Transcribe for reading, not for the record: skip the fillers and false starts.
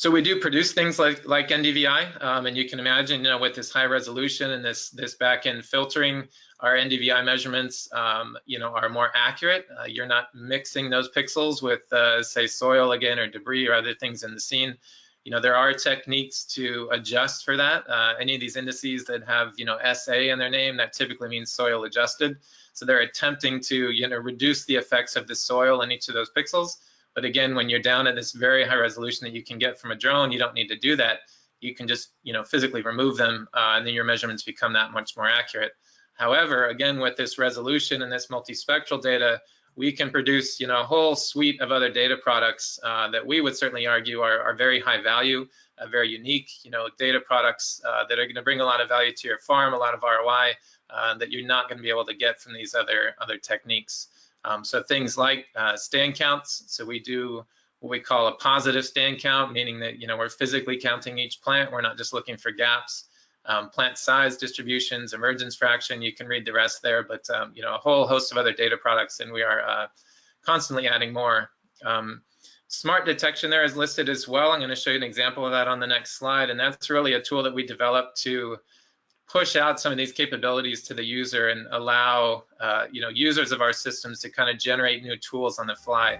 So we do produce things like NDVI, and you can imagine, with this high resolution and this back-end filtering, our NDVI measurements, are more accurate. You're not mixing those pixels with, say, soil again or debris or other things in the scene. There are techniques to adjust for that. Any of these indices that have, SA in their name, that typically means soil adjusted. So they're attempting to, reduce the effects of the soil in each of those pixels. But again, when you're down at this very high resolution that you can get from a drone, you don't need to do that. You can just, physically remove them, and then your measurements become that much more accurate. However, again, with this resolution and this multispectral data, we can produce, a whole suite of other data products that we would certainly argue are very high value, very unique, data products that are going to bring a lot of value to your farm, a lot of ROI that you're not going to be able to get from these other techniques. So things like stand counts. So we do what we call a positive stand count, meaning that, we're physically counting each plant. We're not just looking for gaps. Plant size distributions, emergence fraction, you can read the rest there, but a whole host of other data products, and we are constantly adding more. Smart detection there is listed as well. I'm going to show you an example of that on the next slide, and that's really a tool that we developed to push out some of these capabilities to the user and allow users of our systems to kind of generate new tools on the fly.